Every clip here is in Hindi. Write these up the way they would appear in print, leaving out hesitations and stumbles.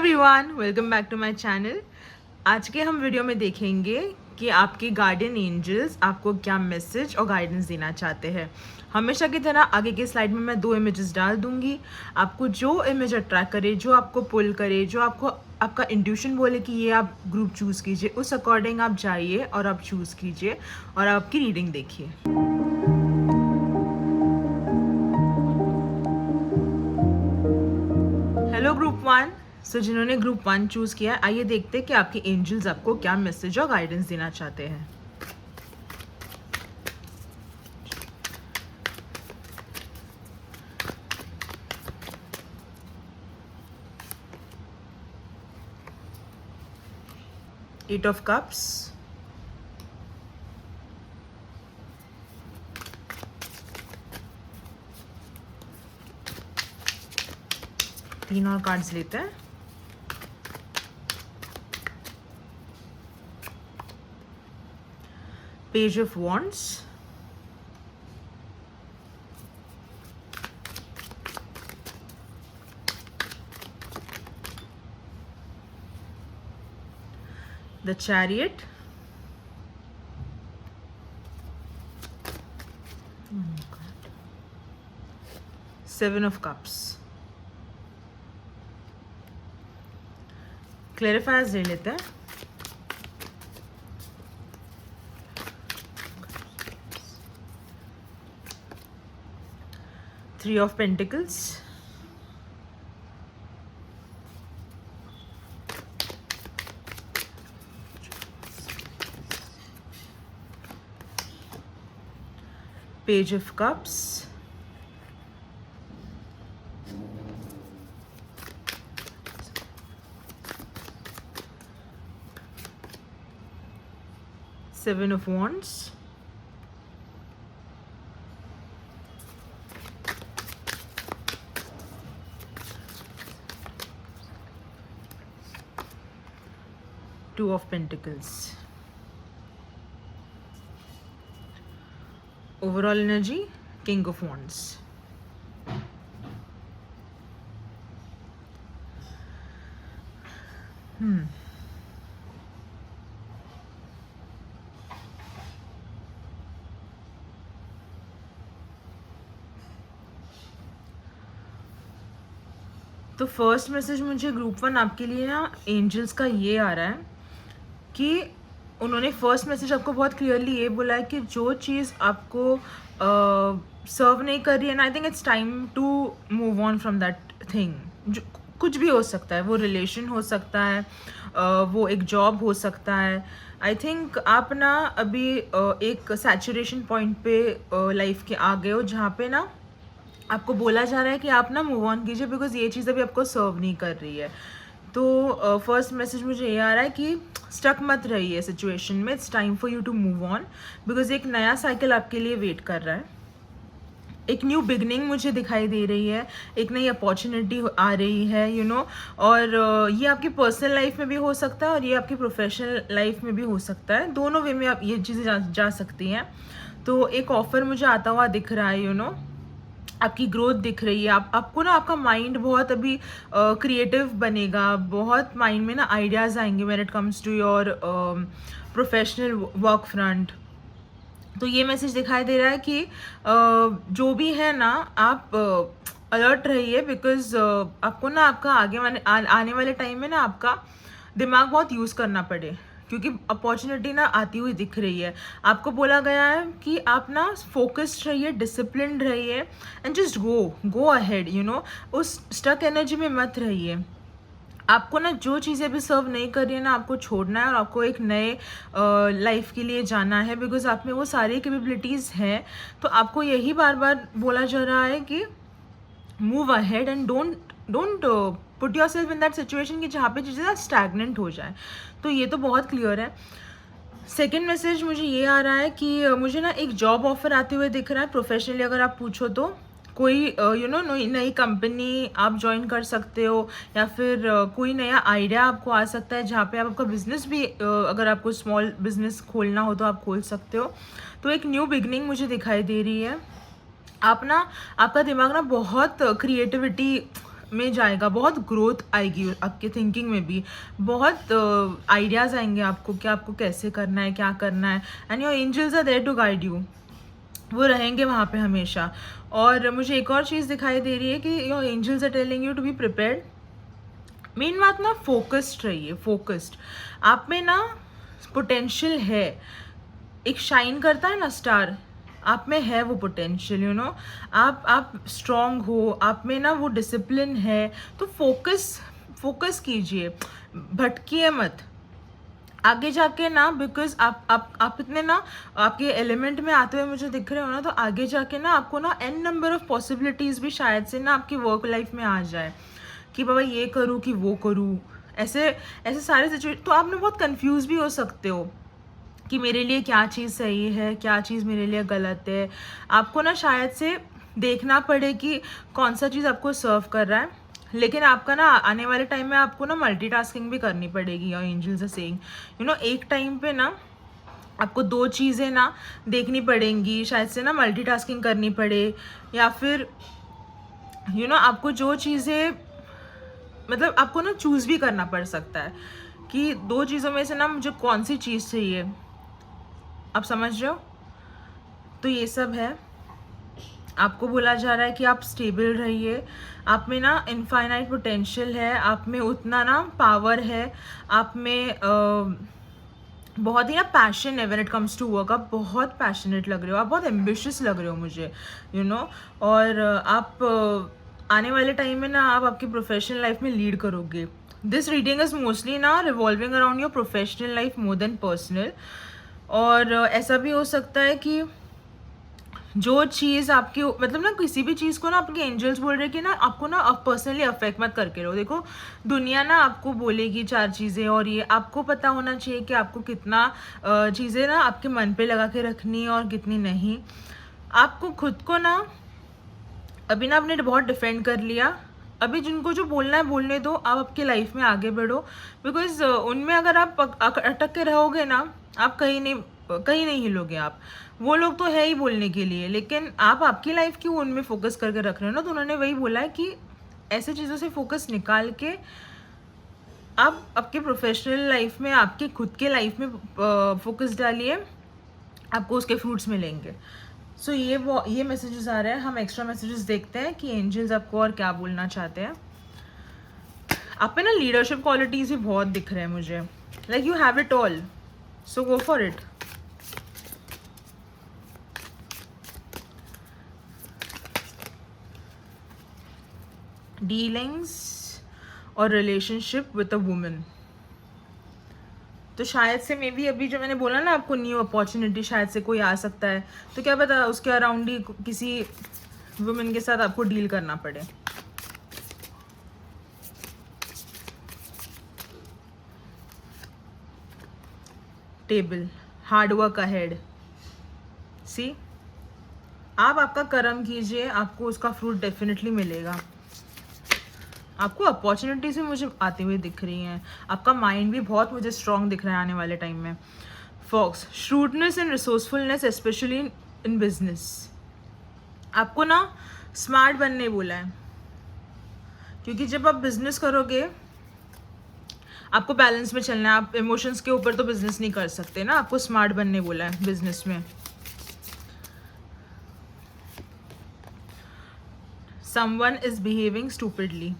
Everyone, welcome back to my channel. आज के हम वीडियो में देखेंगे कि आपके गार्डियन एंजल्स आपको क्या मैसेज और गाइडेंस देना चाहते हैं। हमेशा की तरह आगे के स्लाइड में मैं 2 इमेजेस डाल दूंगी। आपको जो इमेज अट्रैक्ट करे, जो आपको पुल करे, जो आपको आपका इंट्यूशन बोले कि ये आप ग्रुप चूज़ कीजिए, उस अकॉर्डिंग आप जाइए और आप चूज़ कीजिए और आपकी रीडिंग देखिए। Hello group 1। सो जिन्होंने ग्रुप 1 चूज़ किया है, आइए देखते हैं कि आपके एंजल्स आपको क्या मैसेज और गाइडेंस देना चाहते हैं। एट ऑफ कप्स, तीन और कार्ड्स लेते हैं। Page of wands, the chariot, seven of cups. Clarifiers ले लेते हैं। Three of pentacles, page of cups, seven of wands, two of pentacles. Overall energy, king of wands. तो फर्स्ट मैसेज मुझे ग्रुप 1 आपके लिए ना एंजल्स का ये आ रहा है कि उन्होंने फर्स्ट मैसेज आपको बहुत क्लियरली ये बोला है कि जो चीज़ आपको सर्व नहीं कर रही है, and I think it's time to move on from that thing. जो कुछ भी हो सकता है, वो रिलेशन हो सकता है, वो एक जॉब हो सकता है। आई थिंक आप ना अभी एक सैचुरेशन पॉइंट पे लाइफ के आ गए हो, जहाँ पे ना आपको बोला जा रहा है कि आप ना मूव ऑन कीजिए, बिकॉज ये चीज़ अभी आपको सर्व नहीं कर रही है। तो फर्स्ट मैसेज मुझे ये आ रहा है कि स्टक मत रहिए सिचुएशन में, it's time for you to move on, because एक नया साइकिल आपके लिए वेट कर रहा है। एक न्यू बिगनिंग मुझे दिखाई दे रही है, एक नई अपॉर्चुनिटी आ रही है, यू नो। और ये आपकी पर्सनल लाइफ में भी हो सकता है और ये आपकी प्रोफेशनल लाइफ में भी हो सकता है। दोनों वे में आप ये चीज़ें जा सकती हैं। तो एक ऑफर मुझे आता हुआ दिख रहा है, यू नो। आपकी ग्रोथ दिख रही है। आपको ना आपका माइंड बहुत अभी क्रिएटिव बनेगा, बहुत माइंड में ना आइडियाज़ आएंगे when it comes to your professional work front. तो ये मैसेज दिखाई दे रहा है कि जो भी है ना, आप अलर्ट रहिए, बिकॉज आपको ना आपका आने वाले टाइम में ना आपका दिमाग बहुत यूज़ करना पड़े, क्योंकि अपॉर्चुनिटी ना आती हुई दिख रही है। आपको बोला गया है कि आप ना फोकस्ड रहिए, डिसिप्लिन्ड रहिए, and just go ahead, you know. उस स्टक एनर्जी में मत रहिए। आपको ना जो चीज़ें भी सर्व नहीं कर रही है ना, आपको छोड़ना है और आपको एक नए लाइफ के लिए जाना है, बिकॉज आप में वो सारी कैपेबिलिटीज़ हैं। तो आपको यही बार बार बोला जा रहा है कि move ahead and don't put your self in that situation कि जहाँ पे चीज़ें स्टैगनेंट हो जाए। तो ये तो बहुत क्लियर है। सेकेंड मैसेज मुझे ये आ रहा है कि मुझे ना एक जॉब ऑफर आते हुए दिख रहा है प्रोफेशनली। अगर आप पूछो तो कोई नई कंपनी आप ज्वाइन कर सकते हो, या फिर कोई नया आइडिया आपको आ सकता है जहाँ पे आप आपका बिजनेस भी, अगर आपको स्मॉल बिजनेस खोलना हो तो आप खोल सकते हो। तो एक न्यू बिगनिंग मुझे दिखाई दे रही है। आपका दिमाग ना बहुत क्रिएटिविटी में जाएगा, बहुत ग्रोथ आएगी आपके थिंकिंग में भी, बहुत आइडियाज़ आएंगे आपको कि आपको कैसे करना है, क्या करना है। And your angels are there to guide you, वो रहेंगे वहाँ पे हमेशा। और मुझे एक और चीज़ दिखाई दे रही है कि your angels are telling you to be prepared. Main बात ना, फोकस्ड रहिए, फोकस्ड। आप में ना पोटेंशियल है, एक शाइन करता है ना स्टार, आप में है वो पोटेंशियल, यू नो। आप स्ट्रांग हो, आप में ना वो डिसिप्लिन है, तो फोकस कीजिए, भटकिए मत आगे जाके ना। बिकॉज आप इतने ना आपके एलिमेंट में आते हुए मुझे दिख रहे हो ना, तो आगे जाके ना आपको ना एन नंबर ऑफ पॉसिबिलिटीज़ भी शायद से ना आपकी वर्क लाइफ में आ जाए कि बाबा ये करूँ कि वो करूँ, ऐसे ऐसे सारे सिचुएशन। तो आप ना बहुत कंफ्यूज भी हो सकते हो कि मेरे लिए क्या चीज़ सही है, क्या चीज़ मेरे लिए गलत है। आपको ना शायद से देखना पड़े कि कौन सा चीज़ आपको सर्व कर रहा है। लेकिन आपका ना आने वाले टाइम में आपको ना मल्टीटास्किंग भी करनी पड़ेगी। और angels are saying, you know, एक टाइम पे ना आपको 2 चीज़ें ना देखनी पड़ेंगी, शायद से ना मल्टीटास्किंग करनी पड़े, या फिर यू नो आपको जो चीज़ें, मतलब आपको ना चूज़ भी करना पड़ सकता है कि 2 चीज़ों में से ना मुझे कौन सी चीज़ चाहिए। आप समझ रहे हो? तो ये सब है। आपको बोला जा रहा है कि आप स्टेबल रहिए, आप में ना इनफाइनाइट पोटेंशियल है, आप में उतना ना पावर है, आप में बहुत ही ना पैशन है when it comes to work. आप बहुत पैशनेट लग रहे हो, आप बहुत एम्बिशियस लग रहे हो मुझे, यू नो। और आप आने वाले टाइम में ना आप आपकी प्रोफेशनल लाइफ में लीड करोगे। दिस रीडिंग इज़ मोस्टली ना revolving around your professional life more than personal. और ऐसा भी हो सकता है कि जो चीज़ आपकी, मतलब ना किसी भी चीज़ को ना आपके एंजल्स बोल रहे हैं कि ना आपको ना पर्सनली अफेक्ट मत करके रहो। देखो, दुनिया ना आपको बोलेगी 4 चीज़ें, और ये आपको पता होना चाहिए कि आपको कितना चीज़ें ना आपके मन पे लगा के रखनी है और कितनी नहीं। आपको खुद को ना अभी ना आपने बहुत डिफेंड कर लिया, अभी जिनको जो बोलना है बोलने दो, आप आपकी लाइफ में आगे बढ़ो। बिकॉज उनमें अगर आप अटक के रहोगे ना, आप कहीं नहीं हिलोगे आप। वो लोग तो है ही बोलने के लिए, लेकिन आप आपकी लाइफ क्यों उनमें फोकस करके रख रहे हो ना। तो उन्होंने वही बोला है कि ऐसे चीज़ों से फोकस निकाल के आप आपके प्रोफेशनल लाइफ में, आपके खुद के लाइफ में फोकस डालिए, आपको उसके फ्रूट्स मिलेंगे। सो ये मैसेजेस आ रहे हैं। हम एक्स्ट्रा मैसेजेस देखते हैं कि एंजल्स आपको और क्या बोलना चाहते हैं। आप में ना लीडरशिप क्वालिटीज़ भी बहुत दिख रहे हैं मुझे, like you have it all, so go for it. Dealings और रिलेशनशिप विद अ वुमन, तो शायद से मे बी अभी जो मैंने बोला ना आपको, न्यू अपॉर्चुनिटी शायद से कोई आ सकता है, तो क्या पता उसके अराउंड ही किसी वुमेन के साथ आपको डील करना पड़े। Table, hard work ahead. See, आप आपका कर्म कीजिए, आपको उसका फ्रूट डेफिनेटली मिलेगा। आपको अपॉर्चुनिटीज भी मुझे आती हुई दिख रही हैं, आपका माइंड भी बहुत मुझे स्ट्रांग दिख रहा है आने वाले टाइम में। Fox, shrewdness and resourcefulness especially in business. आपको ना स्मार्ट बनने बोला है, क्योंकि जब आप बिजनेस करोगे आपको बैलेंस में चलना है। आप इमोशंस के ऊपर तो बिजनेस नहीं कर सकते ना, आपको स्मार्ट बनने बोला है बिजनेस में। Someone is behaving stupidly.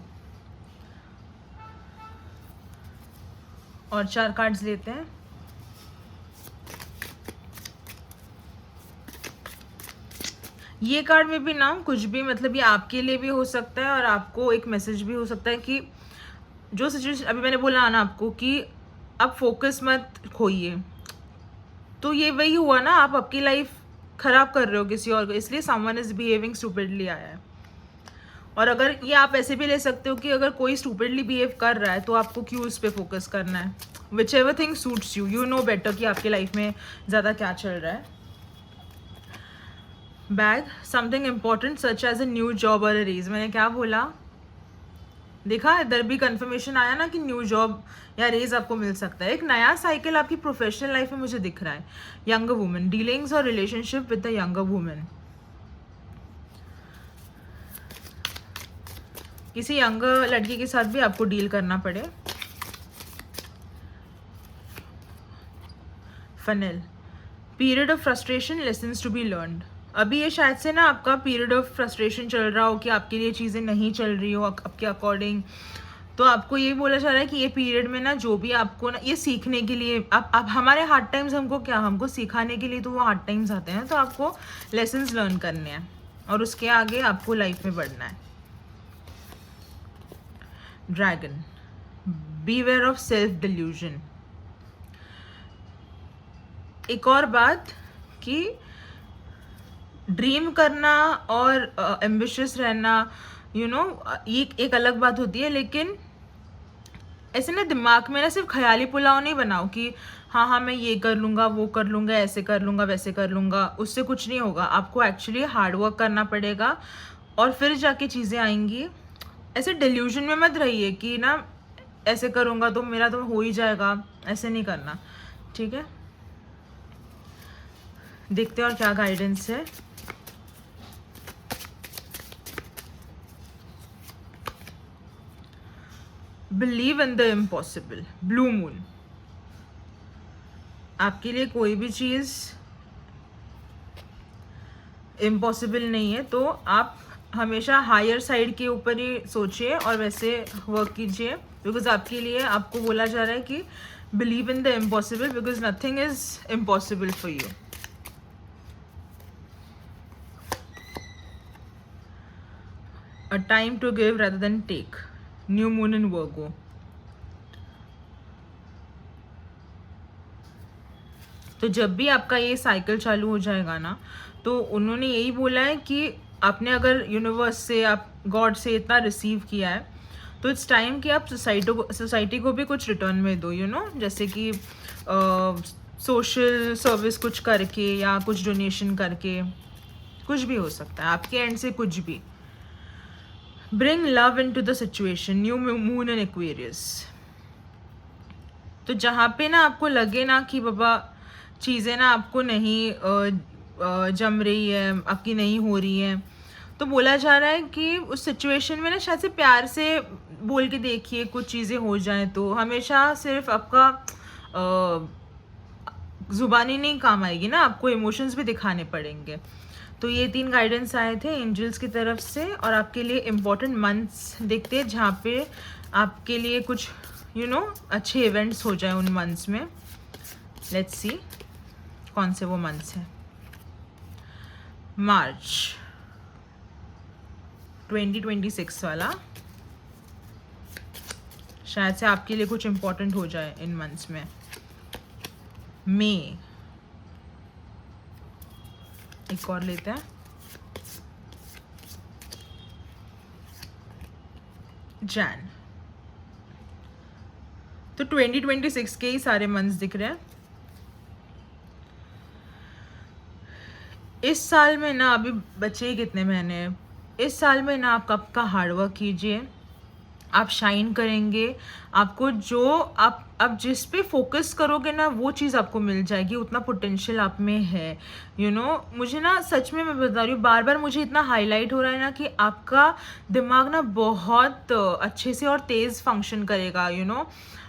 और 4 कार्ड्स लेते हैं। ये कार्ड में भी ना कुछ भी, मतलब ये आपके लिए भी हो सकता है और आपको एक मैसेज भी हो सकता है कि जो सिचुएशन अभी मैंने बोला ना आपको कि आप फोकस मत खोइए, तो ये वही हुआ ना, आप आपकी लाइफ खराब कर रहे हो किसी और को, इसलिए समवन इज बिहेविंग स्टूपिडली आया है। और अगर ये आप ऐसे भी ले सकते हो कि अगर कोई स्टूपिडली बिहेव कर रहा है तो आपको क्यों उस पर फोकस करना है। Whichever thing suits you, you know better कि आपकी लाइफ में ज़्यादा क्या चल रहा है। Bag, something important such as a new job और अ रेज। मैंने क्या बोला, देखा इधर भी कंफर्मेशन आया ना कि न्यू जॉब या रेज आपको मिल सकता है। एक नया साइकिल आपकी प्रोफेशनल लाइफ में मुझे दिख रहा है। यंगर वुमन, डीलिंग्स और relationship with the younger woman. किसी यंग लड़की के साथ भी आपको डील करना पड़े। Funnel, period of frustration, lessons to be learned. अभी ये शायद से ना आपका पीरियड ऑफ फ्रस्ट्रेशन चल रहा हो कि आपके लिए चीज़ें नहीं चल रही हो आपके अकॉर्डिंग, तो आपको ये बोला जा रहा है कि ये पीरियड में ना जो भी आपको ना ये सीखने के लिए आप हमारे हार्ड टाइम्स हमको सिखाने के लिए तो वो हार्ड टाइम्स आते हैं, तो आपको लेसन्स लर्न करने हैं और उसके आगे आपको लाइफ में बढ़ना है। Dragon, beware of self delusion. एक और बात कि ड्रीम करना और एम्बिशियस रहना ये एक अलग बात होती है, लेकिन ऐसे ना दिमाग में ना सिर्फ ख्याली पुलाव नहीं बनाओ कि हाँ मैं ये कर लूँगा, वो कर लूँगा, ऐसे कर लूँगा, वैसे कर लूँगा, उससे कुछ नहीं होगा। आपको एक्चुअली हार्ड वर्क करना पड़ेगा और फिर जाके चीज़ें आएंगी। ऐसे डिल्यूजन में मत रहिए कि ना ऐसे करूँगा तो मेरा तो हो ही जाएगा, ऐसे नहीं करना, ठीक है। देखते हैं और क्या गाइडेंस है। Believe in the impossible, blue moon. आपके लिए कोई भी चीज़ इम्पॉसिबल नहीं है, तो आप हमेशा हायर साइड के ऊपर ही सोचिए और वैसे वर्क कीजिए, बिकॉज आपके लिए आपको बोला जा रहा है कि believe in the impossible because nothing is impossible for you. A time to give rather than take, new moon in Virgo. तो जब भी आपका ये साइकिल चालू हो जाएगा ना, तो उन्होंने यही बोला है कि आपने अगर यूनिवर्स से, आप गॉड से इतना रिसीव किया है, तो इट्स टाइम कि आप सोसाइटी को भी कुछ रिटर्न में दो, जैसे कि सोशल सर्विस कुछ करके या कुछ डोनेशन करके, कुछ भी हो सकता है आपके एंड से, कुछ भी। Bring love into the situation, new moon in Aquarius. तो जहाँ पे ना आपको लगे ना कि बाबा चीज़ें ना आपको नहीं जम रही है, आपकी नहीं हो रही है, तो बोला जा रहा है कि उस सिचुएशन में ना शायद से प्यार से बोल के देखिए, कुछ चीज़ें हो जाएं। तो हमेशा सिर्फ आपका ज़ुबानी नहीं काम आएगी ना, आपको इमोशंस भी दिखाने पड़ेंगे। तो ये 3 गाइडेंस आए थे एंजल्स की तरफ से, और आपके लिए इम्पोर्टेंट मंथ्स देखते हैं जहाँ पे आपके लिए कुछ अच्छे इवेंट्स हो जाए उन मंथ्स में। लेट्स सी कौन से वो मंथ्स हैं। मार्च 2026 वाला शायद से आपके लिए कुछ इम्पोर्टेंट हो जाए इन मंथ्स में। मई, एक और लेते हैं। जैन। तो 2026 के ही सारे मंथ्स दिख रहे हैं। इस साल में ना अभी बचे ही कितने महीने हैं, इस साल में ना आप कब का हार्डवर्क कीजिए, आप शाइन करेंगे। आपको जो आप जिस पे फोकस करोगे ना, वो चीज़ आपको मिल जाएगी। उतना पोटेंशियल आप में है। मुझे ना सच में मैं बता रही हूँ, बार बार मुझे इतना हाईलाइट हो रहा है ना कि आपका दिमाग ना बहुत अच्छे से और तेज़ फंक्शन करेगा।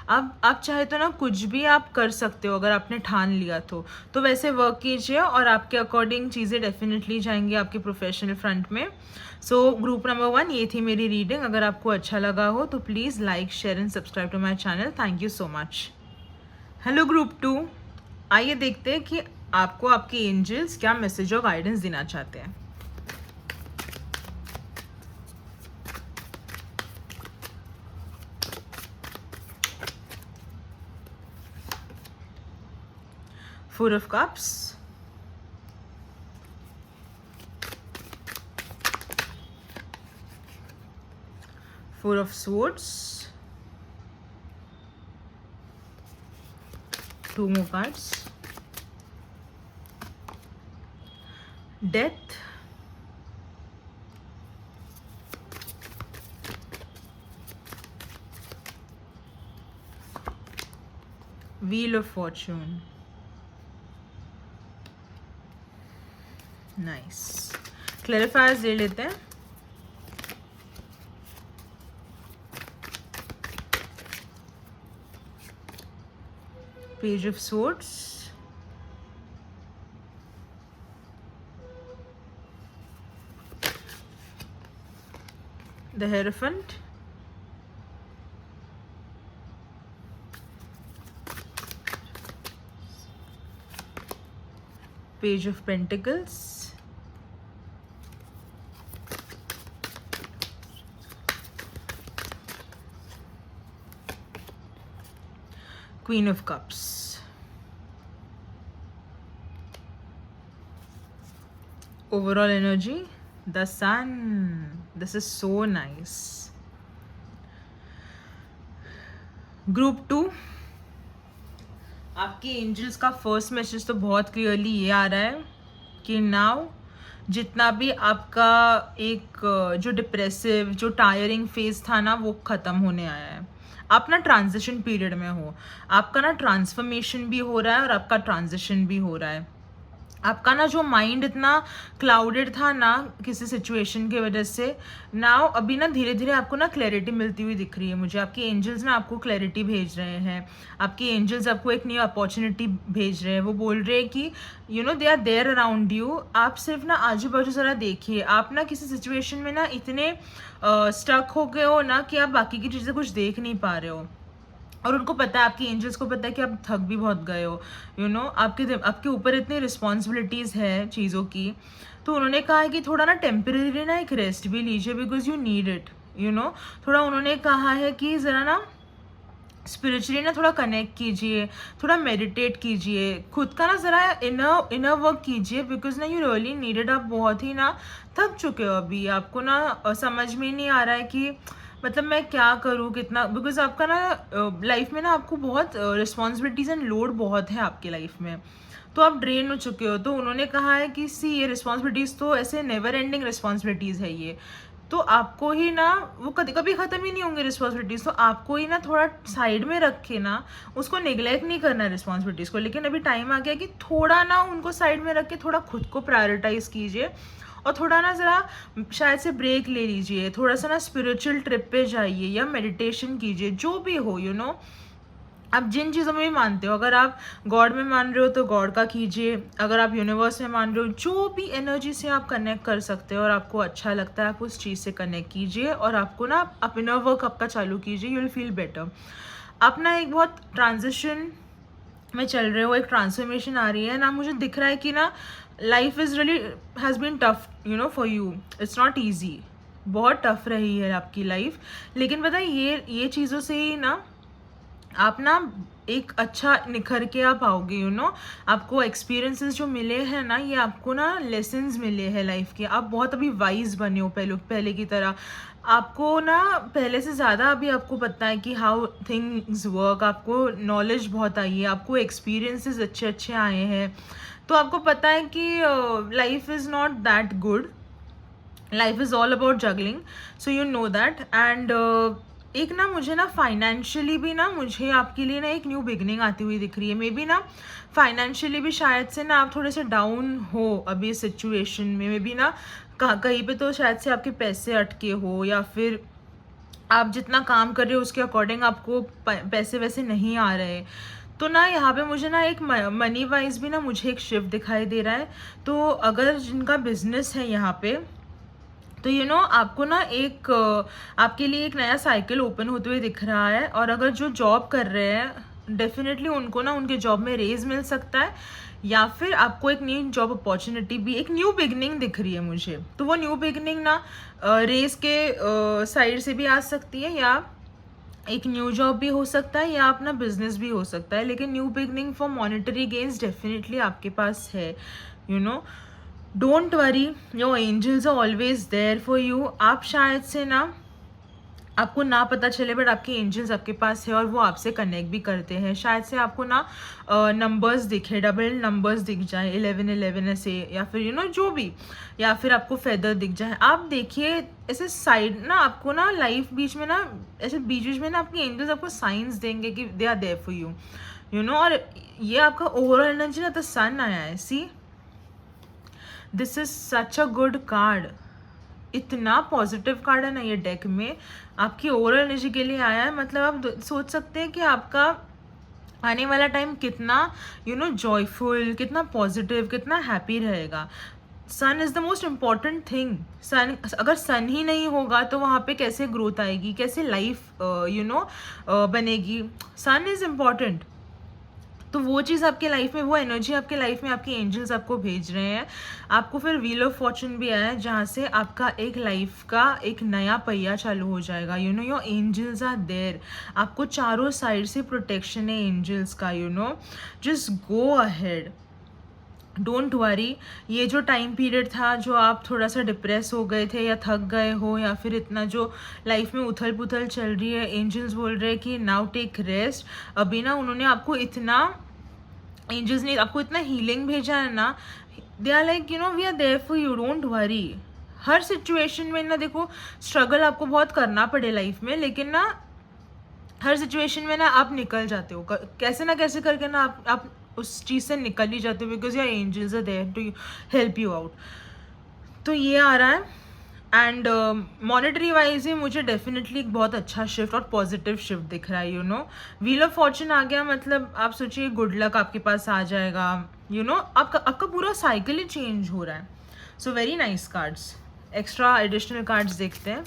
आप चाहे तो ना कुछ भी आप कर सकते हो अगर आपने ठान लिया तो वैसे वर्क कीजिए और आपके अकॉर्डिंग चीज़ें डेफिनेटली जाएंगी आपके प्रोफेशनल फ्रंट में। सो ग्रुप नंबर 1 ये थी मेरी रीडिंग। अगर आपको अच्छा लगा हो तो please like, share and subscribe to my channel. Thank you so much. Hello group 2, आइए देखते हैं कि आपको आपके एंजल्स क्या मैसेज और गाइडेंस देना चाहते हैं। Four of Cups, Four of Swords, 2 more cards, Death, Wheel of Fortune। Nice. Clarifiers ले लेते हैं। Page of Swords, the Hierophant, Page of Pentacles, Queen of Cups. Overall energy, the Sun. This is so nice. Group 2, आपके एंजल्स का फर्स्ट मैसेज तो बहुत क्लियरली ये आ रहा है कि नाउ जितना भी आपका एक जो डिप्रेसिव जो टायरिंग फेज था ना वो ख़त्म होने आया है. आप ना ट्रांजिशन पीरियड में हो, आपका ना ट्रांसफॉर्मेशन भी हो रहा है और आपका ट्रांजिशन भी हो रहा है. आपका ना जो माइंड इतना क्लाउडेड था ना किसी सिचुएशन की वजह से, नाउ अभी ना धीरे धीरे आपको ना क्लैरिटी मिलती हुई दिख रही है मुझे. आपके एंजल्स ना आपको क्लैरिटी भेज रहे हैं, आपके एंजल्स आपको एक न्यू अपॉर्चुनिटी भेज रहे हैं. वो बोल रहे हैं कि you know they are there around you. आप सिर्फ ना आजू बाजू ज़रा देखिए. आप ना किसी सिचुएशन में ना इतने स्टक हो गए हो ना कि आप बाकी की चीज़ें कुछ देख नहीं पा रहे हो. और उनको पता है, आपकी एंजल्स को पता है कि आप थक भी बहुत गए हो. यू नो आपके ऊपर इतनी रिस्पॉन्सिबिलिटीज़ है चीज़ों की. तो उन्होंने कहा है कि थोड़ा ना टेम्परेरी ना एक रेस्ट भी लीजिए because you need it. You know थोड़ा उन्होंने कहा है कि ज़रा ना स्पिरिचुअली ना थोड़ा कनेक्ट कीजिए, थोड़ा मेडिटेट कीजिए, खुद का ना ज़रा इनर वर्क कीजिए बिकॉज ना यू रियली नीडेड. आप बहुत ही ना थक चुके हो अभी. आपको ना समझ में नहीं आ रहा है कि मतलब मैं क्या करूँ कितना, बिकॉज आपका ना लाइफ में ना आपको बहुत रिस्पॉन्सिबिलिटीज़ एंड लोड बहुत है आपकी लाइफ में. तो आप ड्रेन हो चुके हो. तो उन्होंने कहा है कि सी ये रिस्पॉन्सिबिलिटीज़ तो ऐसे नेवर एंडिंग रिस्पॉन्सिबिलिटीज़ है ये. तो आपको ही ना वो कभी कभी ख़त्म ही नहीं होंगे रिस्पॉन्सिबिलिटीज़. तो आपको ही ना थोड़ा साइड में रख के ना उसको निगलेक्ट नहीं करना है रिस्पॉन्सिबिलिटीज़ को. लेकिन अभी टाइम आ गया कि थोड़ा ना उनको साइड में रख के थोड़ा खुद को प्रायोरिटाइज़ कीजिए और थोड़ा ना ज़रा शायद से ब्रेक ले लीजिए. थोड़ा सा ना स्पिरिचुअल ट्रिप पे जाइए या मेडिटेशन कीजिए, जो भी हो. यू नो आप जिन चीज़ों में भी मानते हो, अगर आप गॉड में मान रहे हो तो गॉड का कीजिए, अगर आप यूनिवर्स में मान रहे हो, जो भी एनर्जी से आप कनेक्ट कर सकते हो और आपको अच्छा लगता है आप उस चीज़ से कनेक्ट कीजिए. और आपको ना आप इनर वर्क आपका चालू कीजिए, यू विल फील बेटर. आप ना एक बहुत ट्रांजिशन में चल रहे हो, एक ट्रांसफॉर्मेशन आ रही है ना. मुझे दिख रहा है कि ना life is really has been tough you know for you. It's not easy. बहुत टफ रही है आपकी लाइफ. लेकिन पता है ये चीज़ों से ही ना आप ना एक अच्छा निखर के आप आओगे. यू नो आपको एक्सपीरियंसेस जो मिले हैं ना, ये आपको ना लेसन्स मिले हैं लाइफ के. आप बहुत अभी वाइज बने हो पहले की तरह. आपको ना पहले से ज़्यादा अभी आपको पता है कि हाउ थिंग्स वर्क. आपको नॉलेज बहुत आई है, आपको एक्सपीरियंसेस अच्छे अच्छे आए हैं. तो आपको पता है कि life is not that good. Life is all about juggling. So you know that. And एक ना मुझे ना फाइनेंशियली भी ना मुझे आपके लिए ना एक न्यू बिगनिंग आती हुई दिख रही है. मे बी ना फाइनेंशियली भी शायद से ना आप थोड़े से डाउन हो अभी सिचुएशन में. मे बी ना कहीं पे तो शायद से आपके पैसे अटके हो या फिर आप जितना काम कर रहे हो उसके अकॉर्डिंग आपको पैसे वैसे नहीं आ रहे. तो ना यहाँ पे मुझे ना एक मनी वाइज भी ना मुझे एक शिफ्ट दिखाई दे रहा है. तो अगर जिनका बिजनेस है यहाँ पे तो यू नो आपको ना एक आपके लिए एक नया साइकिल ओपन होते हुए दिख रहा है. और अगर जो जॉब कर रहे हैं डेफिनेटली उनको ना उनके जॉब में रेज मिल सकता है या फिर आपको एक न्यू जॉब अपॉर्चुनिटी भी, एक न्यू बिगनिंग दिख रही है मुझे. तो वो न्यू बिगनिंग ना रेस के साइड से भी आ सकती है या एक न्यू जॉब भी हो सकता है या अपना बिजनेस भी हो सकता है. लेकिन new beginning for monetary gains definitely आपके पास है. You know don't worry, your angels are always there for you. आप शायद से ना आपको ना पता चले बट आपके एंजल्स आपके पास है और वो आपसे कनेक्ट भी करते हैं. शायद से आपको ना नंबर्स दिखे, डबल नंबर्स दिख जाए, 11 ऐसे, या फिर यू नो जो भी, या फिर आपको फेदर दिख जाए. आप देखिए ऐसे साइड ना आपको ना लाइफ बीच में ना ऐसे बीच बीच में ना आपके एंजल्स आपको साइंस देंगे कि they are there for you. You know और ये आपका ओवरऑल एनर्जी ना द सन आया है. See this is such a good card. इतना पॉजिटिव कार्ड है ना ये डेक में, आपकी ओवरऑल एनर्जी के लिए आया है. मतलब आप सोच सकते हैं कि आपका आने वाला टाइम कितना जॉयफुल, कितना पॉजिटिव, कितना हैप्पी रहेगा। Sun is the most important thing. Sun, अगर सन ही नहीं होगा तो वहाँ पे कैसे ग्रोथ आएगी, कैसे लाइफ बनेगी। सन इज़ इम्पॉर्टेंट। तो वो चीज़ आपके लाइफ में, वो एनर्जी आपके लाइफ में आपके एंजल्स आपको भेज रहे हैं। आपको फिर व्हील ऑफ फॉर्चून भी आया है, जहाँ से आपका एक लाइफ का एक नया पहिया चालू हो जाएगा। Your angels are there. आपको चारों साइड से प्रोटेक्शन है एंजल्स का। Just go ahead, don't worry. ये जो टाइम पीरियड था, जो आप थोड़ा सा डिप्रेस हो गए थे या थक गए हो, या फिर इतना जो लाइफ में उथल पुथल चल रही है, एंजल्स बोल रहे हैं कि नाउ टेक रेस्ट। अभी ना उन्होंने आपको इतना, एंजल्स ने आपको इतना हीलिंग भेजा है ना। They are like we are there for you, don't worry. हर सिचुएशन में ना, देखो स्ट्रगल आपको बहुत करना पड़े लाइफ में, लेकिन ना हर सिचुएशन में ना आप निकल जाते हो, कैसे ना कैसे करके ना आप उस चीज़ से निकल ही जाते हो, because your angels are there to help you out. तो ये आ रहा है। एंड मॉनेटरी वाइज ही मुझे डेफिनेटली एक बहुत अच्छा शिफ्ट और पॉजिटिव शिफ्ट दिख रहा है। व्हील ऑफ फॉर्चून आ गया, मतलब आप सोचिए गुड लक आपके पास आ जाएगा। आपका पूरा साइकिल ही चेंज हो रहा है। So very nice cards. Extra additional cards देखते हैं।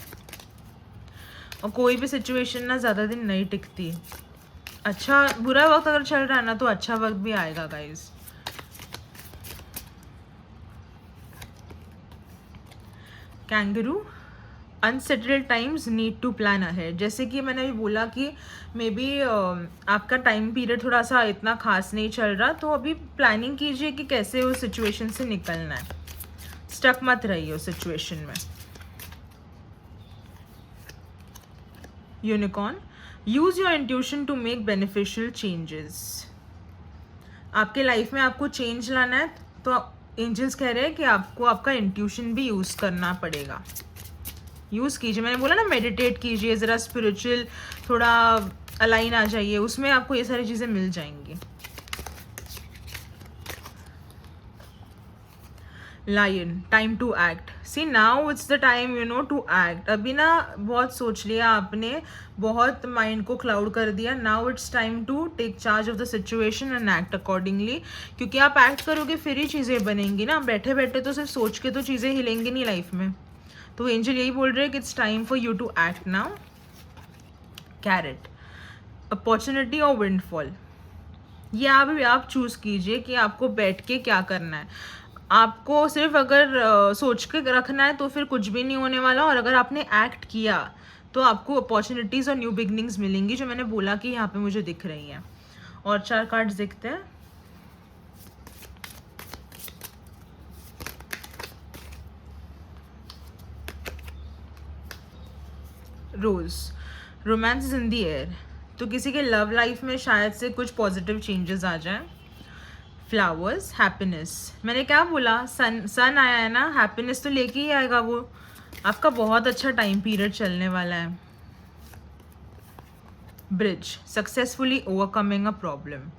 और कोई भी सिचुएशन ना ज़्यादा दिन नहीं टिकती। अच्छा, बुरा वक्त अगर चल रहा है ना, तो अच्छा वक्त भी आएगा guys. Kangaroo, unsettled times need to plan ahead. जैसे कि मैंने अभी बोला कि मे बी आपका टाइम पीरियड थोड़ा सा इतना खास नहीं चल रहा, तो अभी प्लानिंग कीजिए कि कैसे उस सिचुएशन से निकलना है। स्टक मत रहिए उस सिचुएशन में। Unicorn, use your intuition to make beneficial changes. आपके लाइफ में आपको चेंज लाना है, तो एंजल्स कह रहे हैं कि आपको आपका इंट्यूशन भी यूज़ करना पड़ेगा। यूज़ कीजिए, मैंने बोला ना मेडिटेट कीजिए, ज़रा स्पिरिचुअल थोड़ा अलाइन आ जाइए, उसमें आपको ये सारी चीज़ें मिल जाएंगी। Lion, time to act. See now it's the time to act. अभी ना बहुत सोच लिया आपने, बहुत माइंड को क्लाउड कर दिया। Now it's time to take charge of the situation and act accordingly. क्योंकि आप एक्ट करोगे फिर ही चीज़ें बनेंगी ना, बैठे बैठे तो सिर्फ सोच के तो चीज़ें हिलेंगी नहीं लाइफ में। तो एंजल यही बोल रहे हैं कि it's time for you to act now. Carrot, opportunity और विंडफॉल। ये आप चूज़ कीजिए कि आपको बैठ के क्या करना है। आपको सिर्फ अगर सोच के रखना है तो फिर कुछ भी नहीं होने वाला, और अगर आपने एक्ट किया तो आपको अपॉर्चुनिटीज़ और न्यू बिगनिंग्स मिलेंगी, जो मैंने बोला कि यहाँ पे मुझे दिख रही हैं। और 4 कार्ड्स दिखते हैं। Rose, romance is in the air. तो किसी के लव लाइफ में शायद से कुछ पॉजिटिव चेंजेस आ जाएं। Flowers, happiness. मैंने क्या बोला, सन आया है ना, हैप्पीनेस तो लेके ही आएगा वो। आपका बहुत अच्छा टाइम पीरियड चलने वाला है। Bridge, successfully overcoming a problem.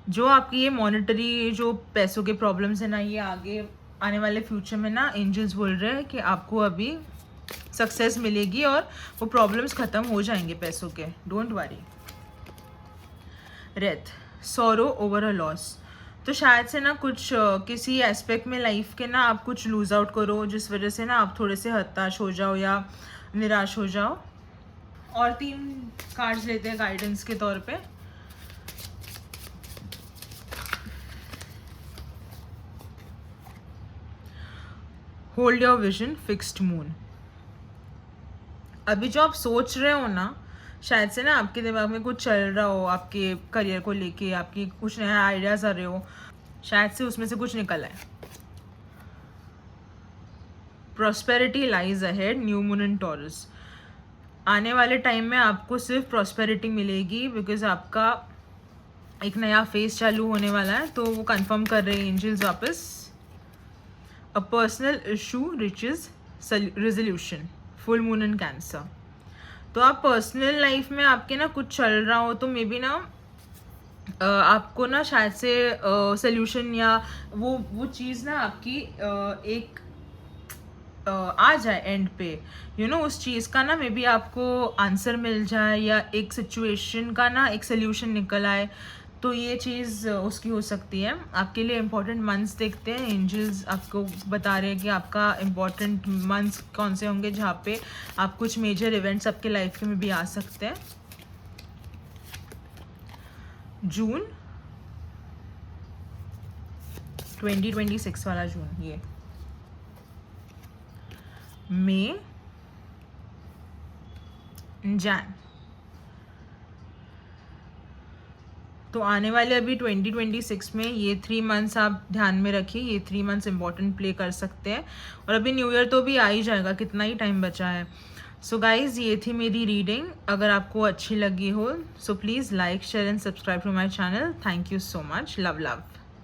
जो आपकी ये मॉनेटरी जो पैसों के प्रॉब्लम्स है ना, ये आगे आने वाले फ्यूचर में ना एंजल्स बोल रहे हैं कि आपको अभी सक्सेस मिलेगी और वो प्रॉब्लम्स ख़त्म हो जाएंगे पैसों के, don't worry. Wraith, sorrow over a loss. तो शायद से ना कुछ किसी एस्पेक्ट में लाइफ के ना आप कुछ लूज आउट करो, जिस वजह से ना आप थोड़े से हताश हो जाओ या निराश हो जाओ। और 3 कार्ड्स लेते हैं गाइडेंस के तौर पे। Hold your vision, fixed moon. अभी जो आप सोच रहे हो ना, शायद से ना आपके दिमाग में कुछ चल रहा हो, आपके करियर को लेके आपकी कुछ नया आइडियाज़ आ रहे हो, शायद से उसमें से कुछ निकला है। Prosperity lies ahead, new moon इन टॉरस। आने वाले टाइम में आपको सिर्फ प्रॉस्पेरिटी मिलेगी, बिकॉज आपका एक नया फेज चालू होने वाला है, तो वो कंफर्म कर रहे हैं एंजल्स वापस। A personal issue reaches resolution, full moon in Cancer. तो आप पर्सनल लाइफ में आपके ना कुछ चल रहा हो, तो मे बी ना आपको ना शायद से सोल्यूशन या वो चीज़ ना आपकी एक आ जाए एंड पे, उस चीज़ का ना मे बी आपको आंसर मिल जाए, या एक सिचुएशन का ना एक सोल्यूशन निकल आए, तो ये चीज़ उसकी हो सकती है। आपके लिए इम्पोर्टेंट मंथ्स देखते हैं। एंजल्स आपको बता रहे हैं कि आपका इम्पोर्टेंट मंथ्स कौन से होंगे जहाँ पे आप कुछ मेजर इवेंट्स आपके लाइफ में भी आ सकते हैं। जून 2026 वाला जून, ये मई, जैन। तो आने वाले अभी 2026 में ये 3 मंथ्स आप ध्यान में रखिए, ये 3 मंथ्स इंपॉर्टेंट प्ले कर सकते हैं। और अभी न्यू ईयर तो भी आ ही जाएगा, कितना ही टाइम बचा है। सो गाइज़, ये थी मेरी रीडिंग। अगर आपको अच्छी लगी हो so please like, share and subscribe to my channel. Thank you so much. Love love.